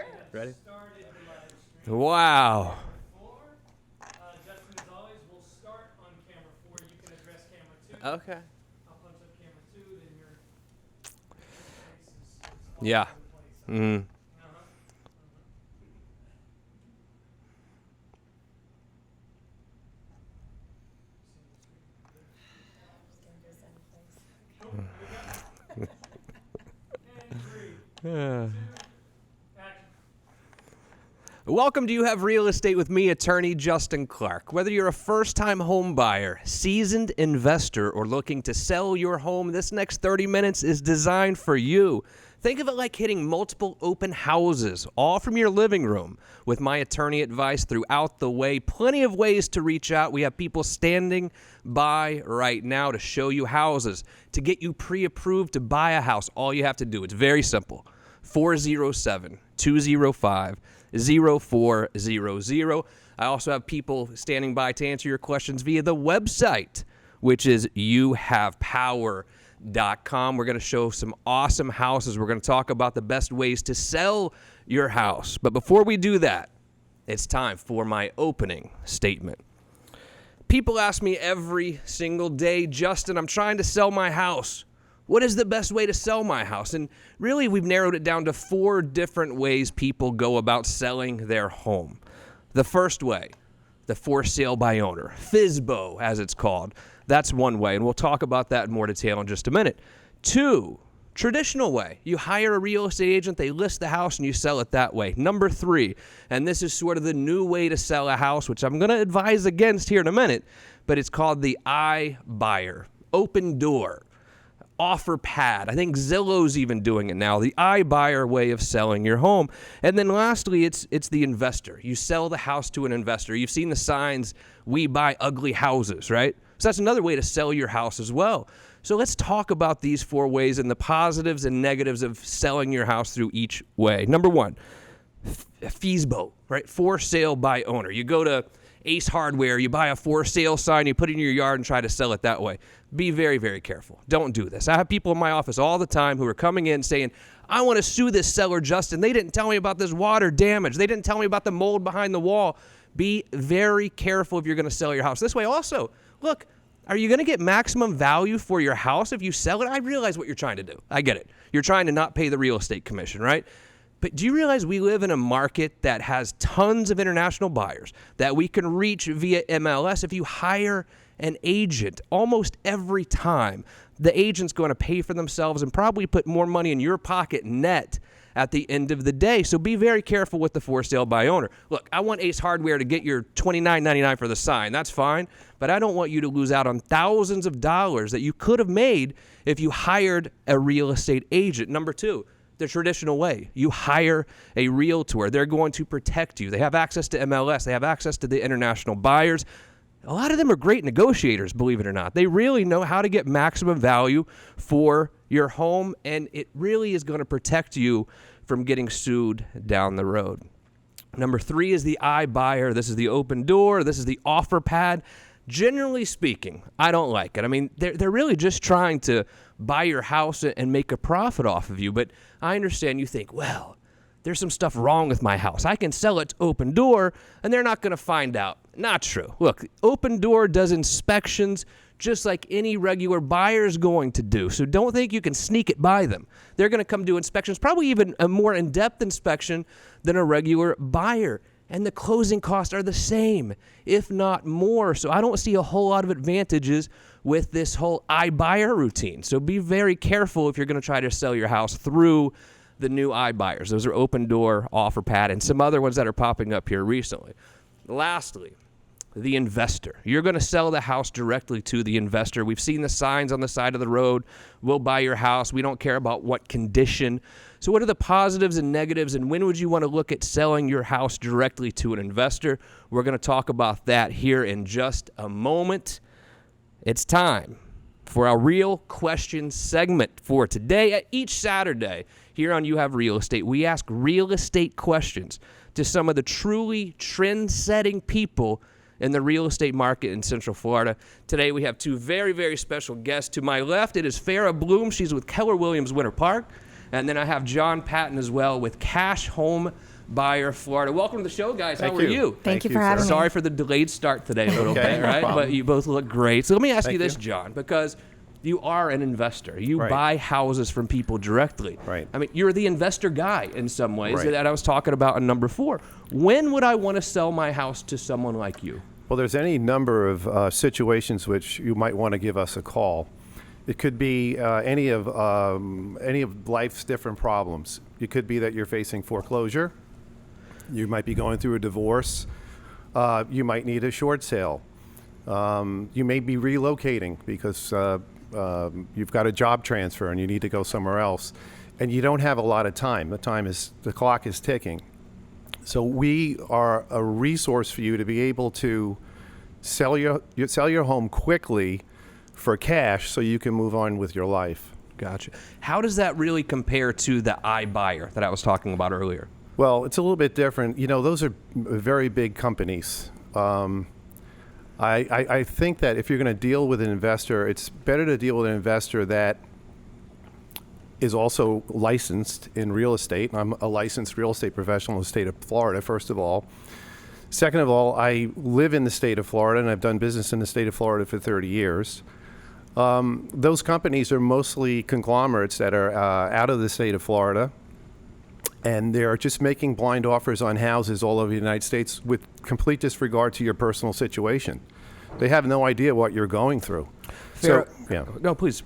Sure. Ready? Wow. Justin, as always, we'll start on camera 4. You can address camera 2. Okay. I'll punch up camera 2, then your face is all Yeah. over the place. And 3, 2, action. Welcome to You Have Real Estate with me, attorney Justin Clark. Whether you're a first-time home buyer, seasoned investor, or looking to sell your home, this next 30 minutes is designed for you. Think of it like hitting multiple open houses, all from your living room. With my attorney advice throughout the way, plenty of ways to reach out. We have people standing by right now to show you houses, to get you pre-approved to buy a house. All you have to do, it's very simple. 407-205-0400. I also have people standing by to answer your questions via the website, which is youhavepower.com. We're going to show some awesome houses. We're going to talk about the best ways to sell your house. But before we do that, it's time for my opening statement. People ask me every single day, Justin, I'm trying to sell my house. What is the best way to sell my house? And really, we've narrowed it down to 4 different ways people go about selling their home. The first way, the for sale by owner, FSBO as it's called. That's one way, and we'll talk about that in more detail in just a minute. 2, traditional way. You hire a real estate agent, they list the house, and you sell it that way. Number 3, and this is sort of the new way to sell a house, which I'm going to advise against here in a minute, but it's called the iBuyer, open door, offer pad. I think Zillow's even doing it now, the iBuyer way of selling your home. And then lastly, it's the investor. You sell the house to an investor. You've seen the signs, we buy ugly houses, right? So that's another way to sell your house as well. So let's talk about these 4 ways and the positives and negatives of selling your house through each way. Number 1, FSBO, right? For sale by owner. You go to Ace Hardware, you buy a for sale sign, you put it in your yard and try to sell it that way. Be very, very careful. Don't do this. I have people in my office all the time who are coming in saying, I want to sue this seller, Justin. They didn't tell me about this water damage. They didn't tell me about the mold behind the wall. Be very careful if you're going to sell your house. This way also, look, are you going to get maximum value for your house if you sell it? I realize what you're trying to do. I get it. You're trying to not pay the real estate commission, right? But do you realize we live in a market that has tons of international buyers that we can reach via MLS? If you hire an agent, almost every time, the agent's going to pay for themselves and probably put more money in your pocket net at the end of the day. So be very careful with the for sale by owner. Look, I want Ace Hardware to get your $29.99 for the sign. That's fine. But I don't want you to lose out on thousands of dollars that you could have made if you hired a real estate agent. Number 2, the traditional way. You hire a realtor. They're going to protect you. They have access to MLS. They have access to the international buyers. A lot of them are great negotiators, believe it or not. They really know how to get maximum value for your home, and it really is going to protect you from getting sued down the road. Number 3 is the iBuyer. This is the open door. This is the offer pad. Generally speaking, I don't like it. I mean, they're really just trying to buy your house and make a profit off of you, but I understand you think, well, there's some stuff wrong with my house. I can sell it to open door, and they're not going to find out. Not true. Look, open door does inspections just like any regular buyer is going to do. So don't think you can sneak it by them. They're going to come do inspections, probably even a more in-depth inspection than a regular buyer. And the closing costs are the same, if not more. So I don't see a whole lot of advantages with this whole iBuyer routine. So be very careful if you're going to try to sell your house through the new iBuyers. Those are open door, offer pad, and some other ones that are popping up here recently. Lastly, the investor. You're going to sell the house directly to the investor. We've seen the signs on the side of the road. We'll buy your house. We don't care about what condition. So what are the positives and negatives, and when would you want to look at selling your house directly to an investor? We're going to talk about that here in just a moment. It's time for our Real Questions segment for today. Each Saturday here on You Have Real Estate, we ask real estate questions to some of the truly trend-setting people in the real estate market in Central Florida. Today we have 2 very, very special guests. To my left, it is Farrah Bloom. She's with Keller Williams Winter Park. And then I have John Patton as well with Cash Home Buyer Florida. Welcome to the show, guys. How are you? Thank you for having me. Sorry for the delayed start today a little Okay, bit, no right? problem. But you both look great. So let me ask you Thank this, you. John, because you are an investor. You Right. buy houses from people directly. Right. I mean, you're the investor guy in some ways Right. that I was talking about in number 4. When would I want to sell my house to someone like you? Well, there's any number of situations which you might want to give us a call. It could be any of life's different problems. It could be that you're facing foreclosure. You might be going through a divorce. You might need a short sale. You may be relocating because you've got a job transfer and you need to go somewhere else, and you don't have a lot of time. The clock is ticking. So we are a resource for you to be able to sell your home quickly for cash so you can move on with your life. Gotcha. How does that really compare to the iBuyer that I was talking about earlier? Well, it's a little bit different. You know, those are very big companies. I think that if you're going to deal with an investor, it's better to deal with an investor that is also licensed in real estate. I'm a licensed real estate professional in the state of Florida, first of all. Second of all, I live in the state of Florida, and I've done business in the state of Florida for 30 years. Those companies are mostly conglomerates that are out of the state of Florida, and they're just making blind offers on houses all over the United States with complete disregard to your personal situation. They have no idea what you're going through. Fair. So, yeah. No, please.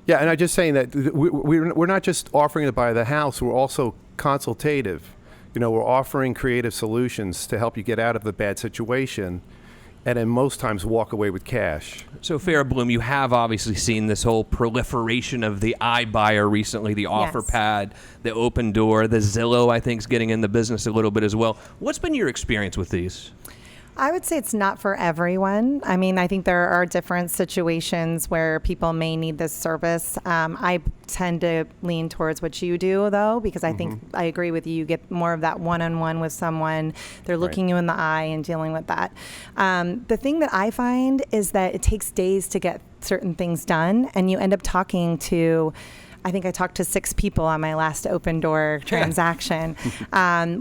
Yeah, and I'm just saying that we're not just offering to buy the house, we're also consultative. You know, we're offering creative solutions to help you get out of a bad situation, and then most times walk away with cash. So, Farrah Bloom, you have obviously seen this whole proliferation of the iBuyer recently, the OfferPad, the Open Door, the Zillow, I think, is getting in the business a little bit as well. What's been your experience with these? I would say it's not for everyone. I mean, I think there are different situations where people may need this service. I tend to lean towards what you do, though, because I think I agree with you. You get more of that one-on-one with someone. They're looking you in the eye and dealing with that. The thing that I find is that it takes days to get certain things done, and you end up talking to, I think I talked to 6 people on my last Open Door transaction.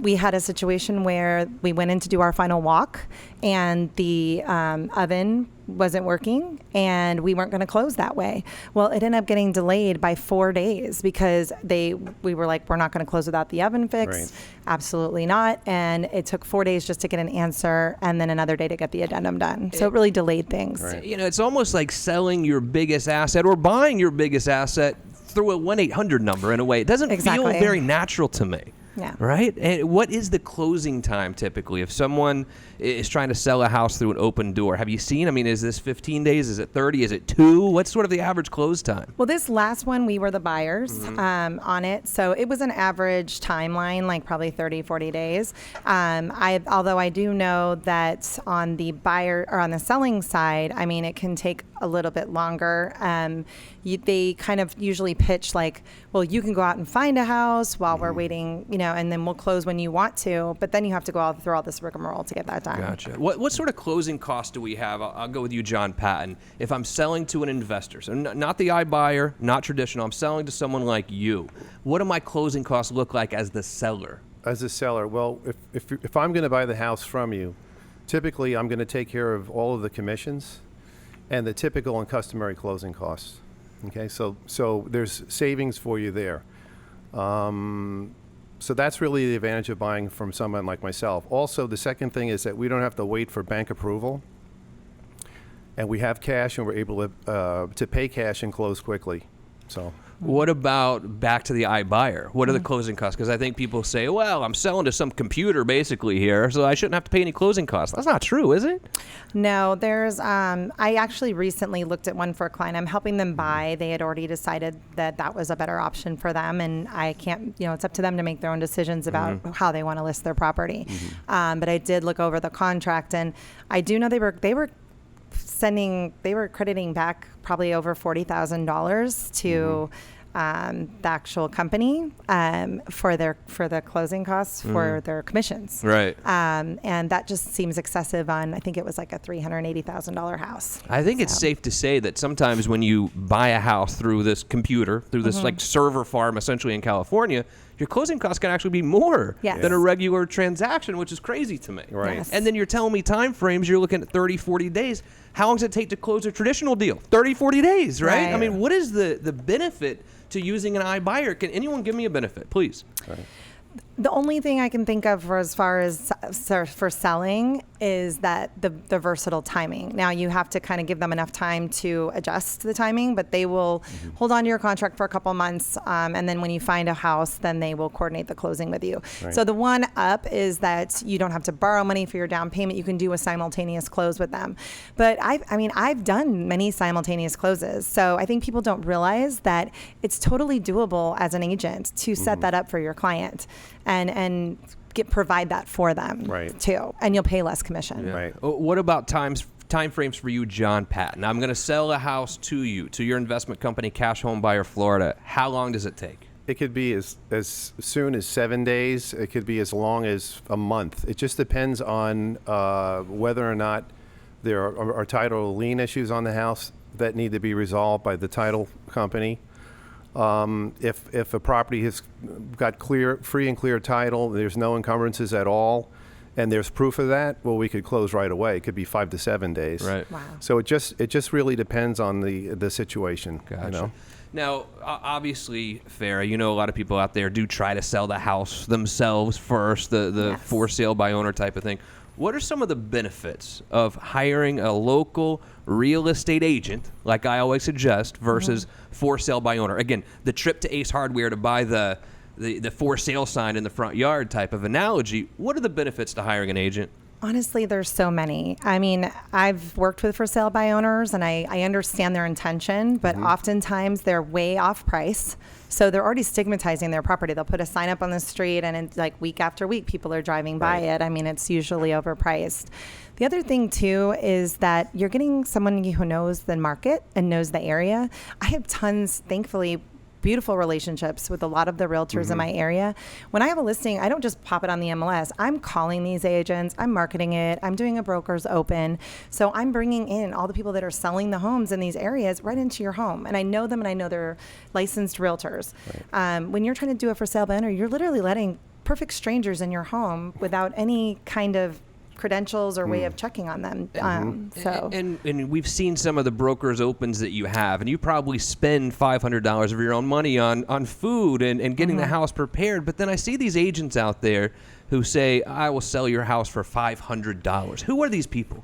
We had a situation where we went in to do our final walk, and the oven wasn't working, and we weren't going to close that way. Well, it ended up getting delayed by 4 days because we were like, we're not going to close without the oven fixed. Right. Absolutely not. And it took 4 days just to get an answer, and then another day to get the addendum done. So it really delayed things. Right. You know, it's almost like selling your biggest asset or buying your biggest asset through a 1-800 number in a way. It doesn't feel very natural to me. Yeah. Right? And what is the closing time typically? If someone is trying to sell a house through an Open Door, have you seen? I mean, is this 15 days? Is it 30? Is it 2? What's sort of the average close time? Well, this last one, we were the buyers on it. So it was an average timeline, like probably 30, 40 days. Although I do know that on the buyer or on the selling side, I mean, it can take a little bit longer. They kind of usually pitch like, well, you can go out and find a house while we're waiting, you know, and then we'll close when you want to. But then you have to go through all this rigmarole to get that done. Gotcha. What sort of closing costs do we have? I'll go with you, John Patton. If I'm selling to an investor, so not the iBuyer, not traditional, I'm selling to someone like you, what do my closing costs look like as the seller? As a seller, well, if I'm going to buy the house from you, typically I'm going to take care of all of the commissions and the typical and customary closing costs. Okay, so there's savings for you there. So that's really the advantage of buying from someone like myself. Also, the second thing is that we don't have to wait for bank approval, and we have cash, and we're able to pay cash and close quickly. So. What about back to the iBuyer? What are the closing costs? Because I think people say, well, I'm selling to some computer basically here, so I shouldn't have to pay any closing costs. That's not true, is it? No, there's, I actually recently looked at one for a client. I'm helping them buy. They had already decided that that was a better option for them, and I can't, you know, it's up to them to make their own decisions about how they want to list their property. But I did look over the contract, and I do know they were crediting back probably over $40,000 to the actual company for the closing costs for their commissions. Right. And that just seems excessive on, I think it was like a $380,000 house. I think it's safe to say that sometimes when you buy a house through this computer, through this like server farm essentially in California, your closing costs can actually be more Yes. than a regular transaction, which is crazy to me. Right. Yes. And then you're telling me time frames, you're looking at 30, 40 days. How long does it take to close a traditional deal? 30, 40 days, right? Right. I mean, what is the benefit to using an iBuyer? Can anyone give me a benefit, please? The only thing I can think of for as far as for selling is that the versatile timing. Now you have to kind of give them enough time to adjust to the timing, but they will hold on to your contract for a couple months, and then when you find a house, then they will coordinate the closing with you. Right. So the one up is that you don't have to borrow money for your down payment. You can do a simultaneous close with them. But I've done many simultaneous closes, so I think people don't realize that it's totally doable as an agent to set that up for your client and provide that for them Right. too, and you'll pay less commission. Right. What about time frames for you, John Patton? I'm going to sell a house to you, to your investment company, Cash Home Buyer Florida. How long does it take? It could be as soon as 7 days. It could be as long as a month. It just depends on whether or not there are title or lien issues on the house that need to be resolved by the title company. If a property has got free and clear title, there's no encumbrances at all, and there's proof of that, well, we could close right away. It could be 5 to 7 days. Right. Wow. So it just really depends on the situation. Gotcha. You know? Now, obviously, Farah, you know a lot of people out there do try to sell the house themselves first, the Yes. for sale by owner type of thing. What are some of the benefits of hiring a local real estate agent, like I always suggest, versus for sale by owner? Again, the trip to Ace Hardware to buy the for sale sign in the front yard type of analogy. What are the benefits to hiring an agent? Honestly, there's so many. I mean, I've worked with for sale by owners, and I understand their intention, but oftentimes they're way off price. So they're already stigmatizing their property. They'll put a sign up on the street, and it's like week after week, people are driving by Right. it. I mean, it's usually overpriced. The other thing, too, is that you're getting someone who knows the market and knows the area. I have tons, thankfully, beautiful relationships with a lot of the realtors in my area. When I have a listing, I don't just pop it on the MLS. I'm calling these agents, I'm marketing it, I'm doing a broker's open. So I'm bringing in all the people that are selling the homes in these areas right into your home. And I know them, and I know they're licensed realtors. When you're trying to do a for sale by owner, you're literally letting perfect strangers in your home without any kind of credentials or way of checking on them. So And we've seen some of the brokers opens that you have, and you probably spend $500 of your own money on food and getting the house prepared. But then I see these agents out there who say, I will sell your house for $500. Who are these people?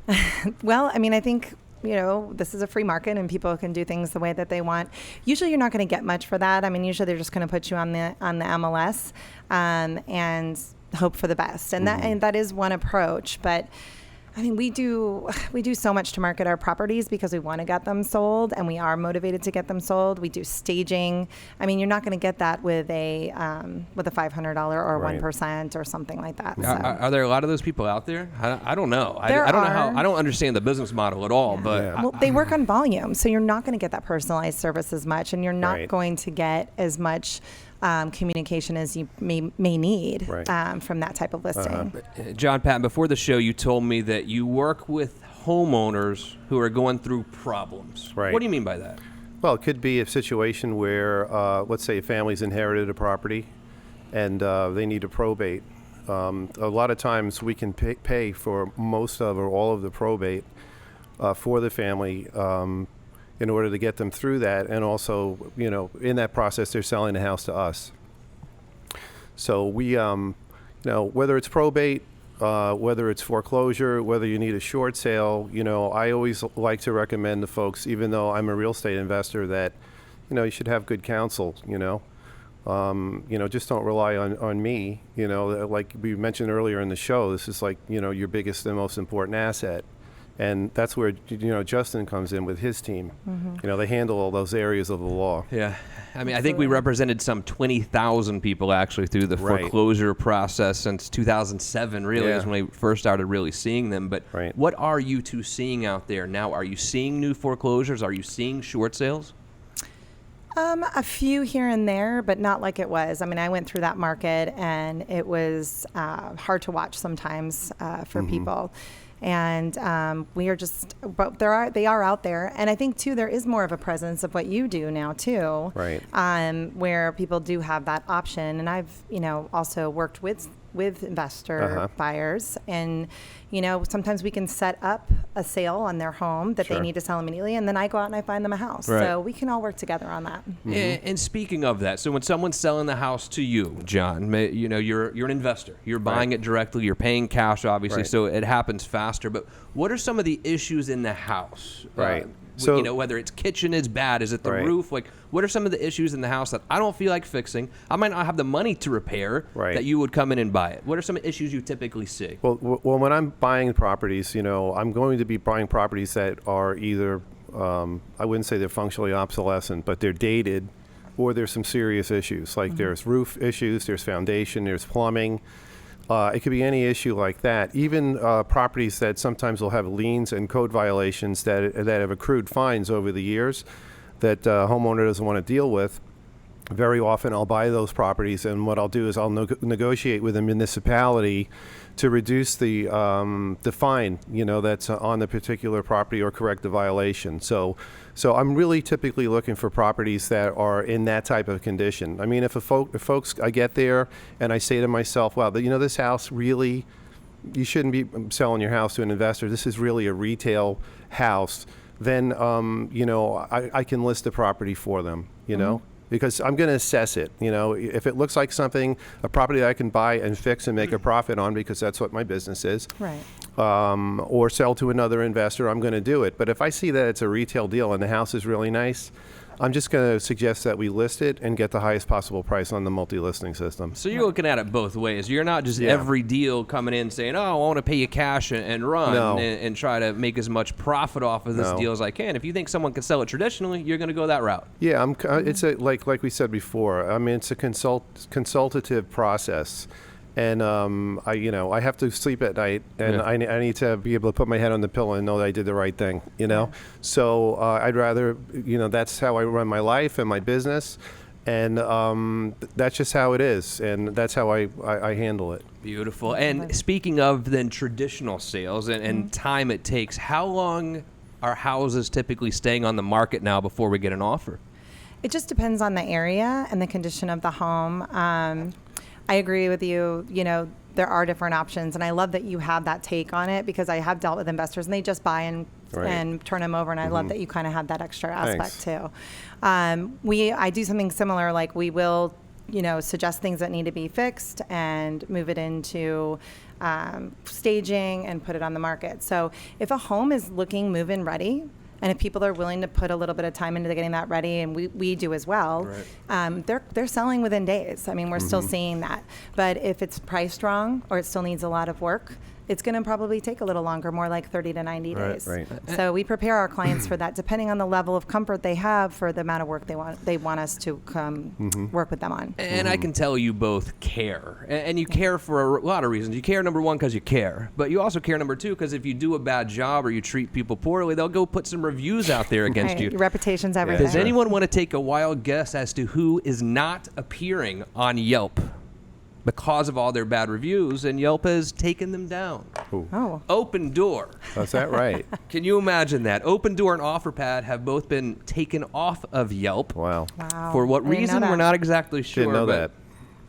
Well, I mean, I think, this is a free market and people can do things the way that they want. Usually you're not going to get much for that. I mean, usually they're just going to put you on the MLS and hope for the best. And that is one approach. But I mean, we do so much to market our properties because we want to get them sold, and we are motivated to get them sold. We do staging. I mean, you're not going to get that with a $500 or Right. 1% or something like that. So. Are there a lot of those people out there? I don't know. There I don't know are. I don't understand the business model at all. But Yeah. Well, they work on volume, so you're not going to get that personalized service as much, and you're not Right. going to get as much communication as you may need Right. from that type of listing. John Patton, before the show, you told me that you work with homeowners who are going through problems. Right. What do you mean by that? Well, it could be a situation where, let's say, a family's inherited a property and they need a probate. A lot of times we can pay for most of or all of the probate for the family in order to get them through that. And also, in that process, they're selling the house to us. So we, whether it's probate, whether it's foreclosure, whether you need a short sale, I always like to recommend to folks, even though I'm a real estate investor, that, you should have good counsel, just don't rely on me, like we mentioned earlier in the show, this is like, your biggest and most important asset. And that's where, Justin comes in with his team. They handle all those areas of the law. Yeah. I mean, I think we represented some 20,000 people actually through the Right. foreclosure process since 2007, really, is Yeah. when we first started really seeing them. But Right. what are you two seeing out there now? Are you seeing new foreclosures? Are you seeing short sales? A few here and there, but not like it was. I mean, I went through that market, and it was hard to watch sometimes for people. And we are just, but they are out there. And I think too, there is more of a presence of what you do now too. Right. Where people do have that option. And I've, also worked with investor buyers, and sometimes we can set up a sale on their home that Sure. they need to sell immediately, and then I go out and I find them a house. Right. So we can all work together on that. And speaking of that, so when someone's selling the house to you, John, you're an investor. You're buying it directly. You're paying cash, obviously, Right. so it happens faster. But what are some of the issues in the house? Right. So So- whether its kitchen is bad, is it the Right. roof? Like, what are some of the issues in the house that I don't feel like fixing? I might not have the money to repair. Right. That you would come in and buy it. What are some issues you typically see? Well, when I'm buying properties, I'm going to be buying properties that are either, I wouldn't say they're functionally obsolescent, but they're dated, or there's some serious issues. Like there's roof issues, there's foundation, there's plumbing. It could be any issue like that. Even properties that sometimes will have liens and code violations that have accrued fines over the years that homeowner doesn't want to deal with. Very often I'll buy those properties, and what I'll do is I'll negotiate with the municipality to reduce the fine, that's on the particular property, or correct the violation. So I'm really typically looking for properties that are in that type of condition. I mean, if folks, I get there and I say to myself, wow, this house really, you shouldn't be selling your house to an investor. This is really a retail house. Then, I can list the property for them, because I'm going to assess it. If it looks like a property that I can buy and fix and make a profit on, because that's what my business is, Right. or sell to another investor, I'm going to do it. But if I see that it's a retail deal and the house is really nice, I'm just going to suggest that we list it and get the highest possible price on the multi-listing system. So you're looking at it both ways. You're not just Yeah. every deal coming in saying, "Oh, I want to pay you cash and run No. and try to make as much profit off of this No. deal as I can." If you think someone can sell it traditionally, you're going to go that route. Yeah, it's like we said before. I mean, it's a consultative process, and I have to sleep at night, and Yeah. I need to be able to put my head on the pillow and know that I did the right thing. So I'd rather that's how I run my life and my business, and that's just how it is, and that's how I handle it. Beautiful. And speaking of then traditional sales and time it takes, how long are houses typically staying on the market now before we get an offer? It just depends on the area and the condition of the home. I agree with you. There are different options, and I love that you have that take on it, because I have dealt with investors and they just buy and turn them over, and I love that you kind of have that extra aspect too. I do something similar, like we will, suggest things that need to be fixed and move it into staging and put it on the market. So if a home is looking move-in ready, and if people are willing to put a little bit of time into getting that ready, and we do as well, they're selling within days. I mean, we're still seeing that. But if it's priced wrong, or it still needs a lot of work, it's going to probably take a little longer, more like 30 to 90 days. Right. So we prepare our clients for that, depending on the level of comfort they have for the amount of work they want us to come work with them on. And I can tell you both care. And you care for a lot of reasons. You care, number one, because you care. But you also care, number two, because if you do a bad job or you treat people poorly, they'll go put some reviews out there against Right. you. Your reputation's everything. Does anyone want to take a wild guess as to who is not appearing on Yelp because of all their bad reviews, and Yelp has taken them down? Oh. Open Door. Is that right? Can you imagine that? Open Door and OfferPad have both been taken off of Yelp. Wow. Wow. For what I didn't know reason, that. we're not exactly sure. Didn't know but that.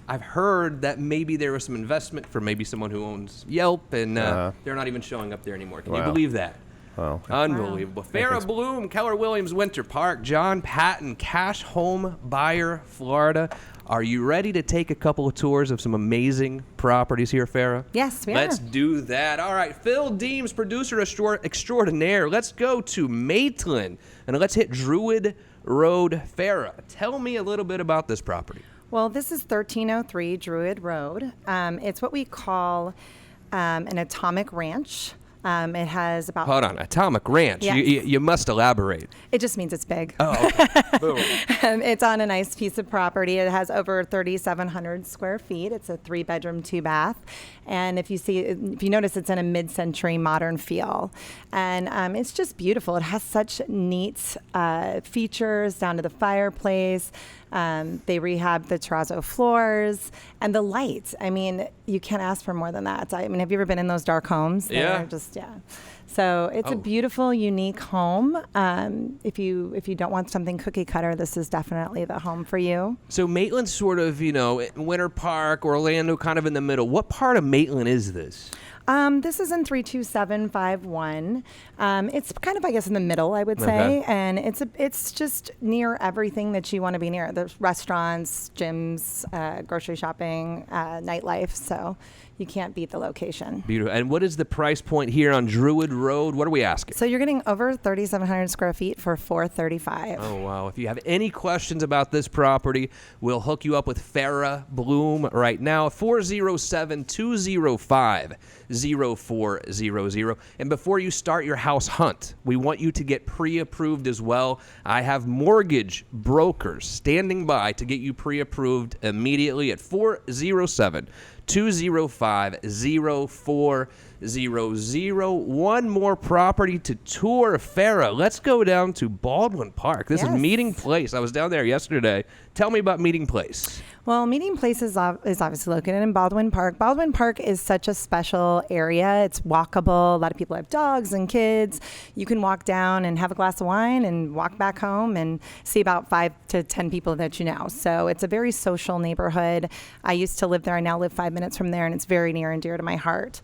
I've heard that maybe there was some investment for maybe someone who owns Yelp, and they're not even showing up there anymore. Can you Wow. believe that? Wow. Unbelievable. Farrah Bloom, Keller Williams, Winter Park, John Patton, Cash Home Buyer, Florida. Are you ready to take a couple of tours of some amazing properties here, Farrah? Yes, we Let's are. do that. All right, Phil Deems, producer extraordinaire. Let's go to Maitland, and let's hit Druid Road. Farrah, tell me a little bit about this property. Well, this is 1303 Druid Road. It's what we call an atomic ranch. It has about. Hold on, Atomic Ranch. Yes. You must elaborate. It just means it's big. Oh, okay. Boom. It's on a nice piece of property. It has over 3,700 square feet. It's a 3-bedroom, 2-bath. And if you notice, it's in a mid-century modern feel. And it's just beautiful. It has such neat features down to the fireplace. They rehab the terrazzo floors and the lights. I mean, you can't ask for more than that. I mean, have you ever been in those dark homes? Yeah. They're just, yeah. So it's a beautiful, unique home. If you don't want something cookie cutter, this is definitely the home for you. So Maitland's sort of, Winter Park, Orlando, kind of in the middle. What part of Maitland is this? This is in 32751. It's kind of, I guess, in the middle, I would say, Okay. and it's just near everything that you want to be near. There's restaurants, gyms, grocery shopping, nightlife. So you can't beat the location. Beautiful. And what is the price point here on Druid Road? What are we asking? So you're getting over 3,700 square feet for $435. Oh, wow. If you have any questions about this property, we'll hook you up with Farrah Bloom right now, 407-205-0400. And before you start your house hunt, we want you to get pre-approved as well. I have mortgage brokers standing by to get you pre-approved immediately at 407-205-0400. One more property to tour. Farrah, let's go down to Baldwin Park. This is Yes. Meeting Place. I was down there yesterday. Tell me about Meeting Place. Well, Meeting Place is obviously located in Baldwin Park. Baldwin Park is such a special area. It's walkable. A lot of people have dogs and kids. You can walk down and have a glass of wine and walk back home and see about 5 to 10 people that you know. So it's a very social neighborhood. I used to live there. I now live 5 minutes from there, and it's very near and dear to my heart.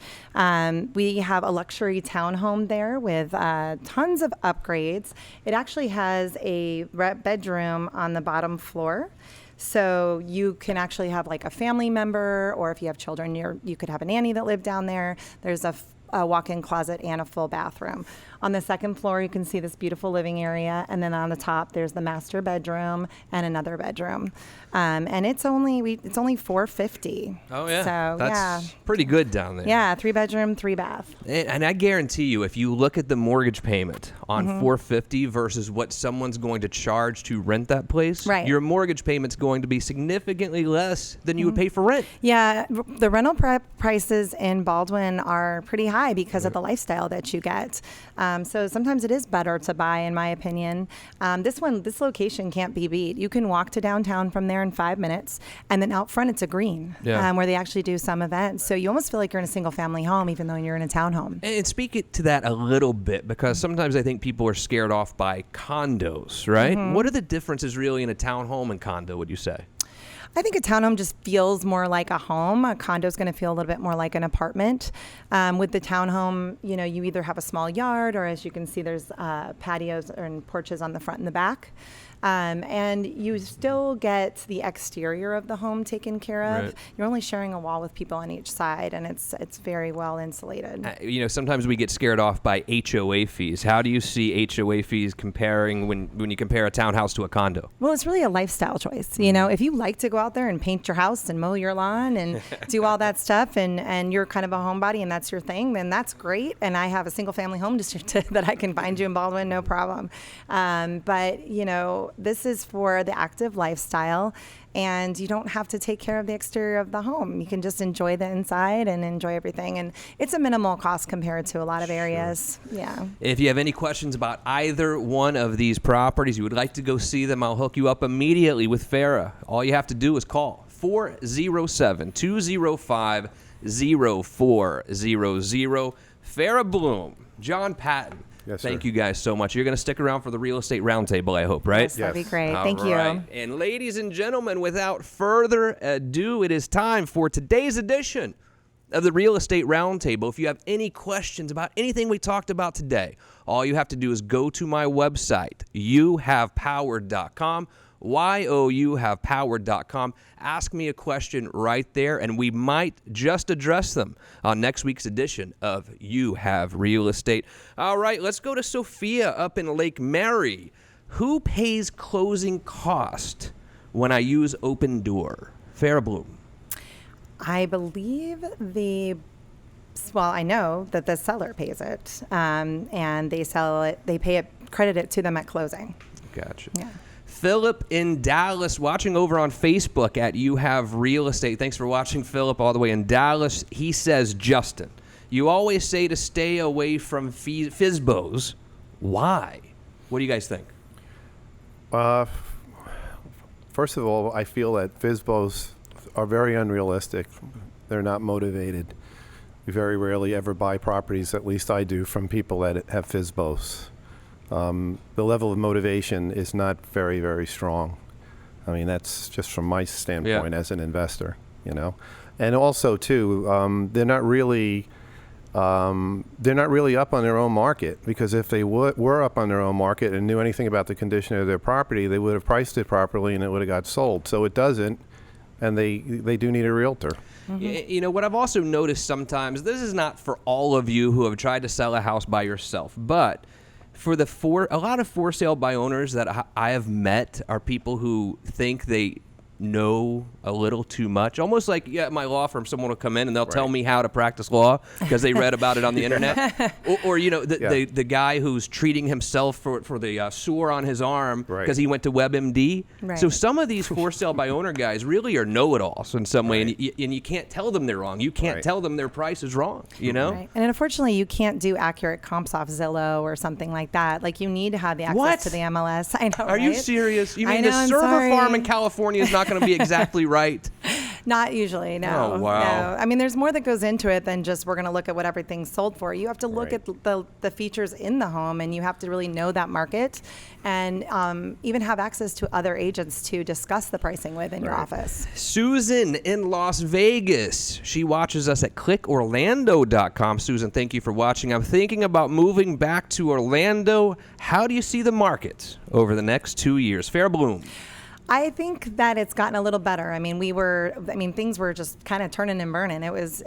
We have a luxury townhome there with tons of upgrades. It actually has a bedroom on the bottom floor. So you can actually have like a family member, or if you have children, you could have a nanny that lived down there. There's a walk-in closet and a full bathroom. On the second floor, you can see this beautiful living area, and then on the top, there's the master bedroom and another bedroom. And it's only $450. Oh, yeah. So That's pretty good down there. yeah, 3-bedroom, 3-bath. And I guarantee you, if you look at the mortgage payment on $450 versus what someone's going to charge to rent that place, Right. your mortgage payment's going to be significantly less than you would pay for rent. Yeah, the rental prices in Baldwin are pretty high because of the lifestyle that you get. So sometimes it is better to buy, in my opinion. This location can't be beat. You can walk to downtown from there in 5 minutes, and then out front it's a green where they actually do some events. So you almost feel like you're in a single-family home, even though you're in a townhome. And speak it to that a little bit, because sometimes I think people are scared off by condos, right? What are the differences really in a townhome and condo, would you say? I think a townhome just feels more like a home. A condo is going to feel a little bit more like an apartment. With the townhome, you either have a small yard, or as you can see, there's patios and porches on the front and the back. And you still get the exterior of the home taken care of. Right. You're only sharing a wall with people on each side, and it's very well insulated. Sometimes we get scared off by HOA fees. How do you see HOA fees comparing when you compare a townhouse to a condo? Well, it's really a lifestyle choice. If you like to go out there and paint your house and mow your lawn and do all that stuff, and you're kind of a homebody and that's your thing, then that's great. And I have a single family home that I can find you in Baldwin, no problem. But this is for the active lifestyle, and you don't have to take care of the exterior of the home. You can just enjoy the inside and enjoy everything. And it's a minimal cost compared to a lot of areas. Yeah. If you have any questions about either one of these properties, you would like to go see them, I'll hook you up immediately with Farrah. All you have to do is call 407-205-0400. Farrah Bloom, John Patton. Yes, sir. Thank you guys so much. You're going to stick around for the real estate roundtable, I hope, right? Yes, that'd be great. All Thank right. you. And ladies and gentlemen, without further ado, it is time for today's edition of the Real Estate Roundtable. If you have any questions about anything we talked about today, all you have to do is go to my website, youhavepower.com, youhavepower.com. Ask me a question right there, and we might just address them on next week's edition of You Have Real Estate. All right, let's go to Sophia up in Lake Mary. Who pays closing cost when I use Open Door? Farrah Bloom. I believe the well, I know that the seller pays it, and they sell it, they pay it, credit it to them at closing. Gotcha. Yeah. Philip in Dallas, watching over on Facebook at You Have Real Estate. Thanks for watching, Philip, all the way in Dallas. He says, Justin, you always say to stay away from FSBOs. Why? What do you guys think? First of all, I feel that FSBOs are very unrealistic. They're not motivated. We very rarely ever buy properties, at least I do, from people that have FSBOs. The level of motivation is not very, very strong. I mean, that's just from my standpoint as an investor, you know. And also, too, they're not really up on their own market, because if they were up on their own market and knew anything about the condition of their property, they would have priced it properly and it would have got sold. So it doesn't, and they do need a realtor. Mm-hmm. You know, what I've also noticed sometimes, this is not for all of you who have tried to sell a house by yourself, but for a lot of for sale by owners that I have met are people who think they know a little too much. Almost like, at my law firm, someone will come in and they'll tell me how to practice law because they read about it on the internet. Or you know, the guy who's treating himself for the sore on his arm because he went to WebMD. Right. So some of these for sale by owner guys really are know-it-alls in some way, and you can't tell them they're wrong. You can't tell them their price is wrong, you know? Right. And unfortunately, you can't do accurate comps off Zillow or something like that. Like, you need to have the access to the MLS. I know, Are you serious? You mean know, the I'm server sorry. farm in California is not going to be exactly right? Not usually, no. Oh, wow. No. I mean, there's more that goes into it than just we're going to look at what everything's sold for. You have to look at the features in the home, and you have to really know that market, and even have access to other agents to discuss the pricing with in your office. Susan in Las Vegas. She watches us at clickorlando.com. Susan, thank you for watching. I'm thinking about moving back to Orlando. How do you see the market over the next 2 years? Fair bloom. I think that it's gotten a little better. I mean, things were just kind of turning and burning. It was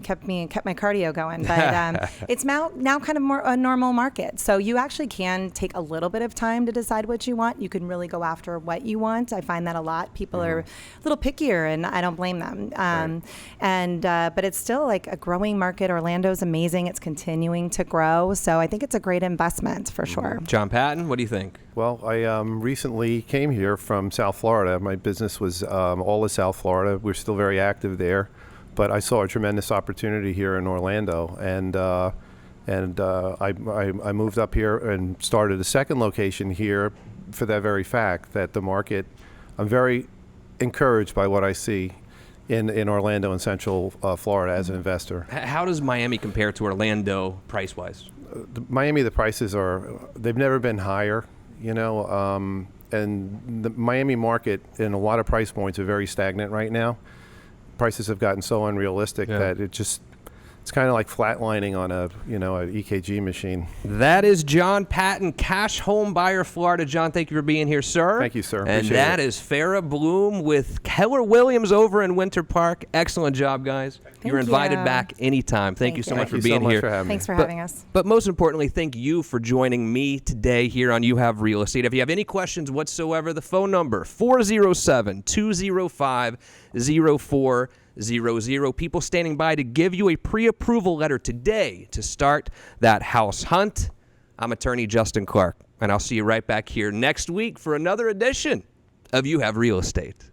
kept my cardio going, but it's now kind of more a normal market. So you actually can take a little bit of time to decide what you want. You can really go after what you want. I find that a lot. People are a little pickier, and I don't blame them. But it's still like a growing market. Orlando's amazing. It's continuing to grow. So I think it's a great investment for sure. John Patton, what do you think? Well, I recently came here from South Florida. My business was all of South Florida. We're still very active there, but I saw a tremendous opportunity here in Orlando, and I moved up here and started a second location here for that very fact that the market. I'm very encouraged by what I see in Orlando and Central Florida as an investor. How does Miami compare to Orlando price-wise? Miami, the prices they've never been higher. You know, and the Miami market in a lot of price points are very stagnant right now. Prices have gotten so unrealistic that it's kind of like flatlining on a EKG machine. That is John Patton, cash home buyer, Florida. John, thank you for being here, sir. Thank you, sir. And Appreciate that it. is Farrah Bloom with Keller Williams over in Winter Park. Excellent job, guys. You're invited back anytime. Thank you so much for being here. Thanks for having us. But most importantly, thank you for joining me today here on You Have Real Estate. If you have any questions whatsoever, the phone number 407-205-0400. People standing by to give you a pre-approval letter today to start that house hunt. I'm attorney Justin Clark, and I'll see you right back here next week for another edition of You Have Real Estate.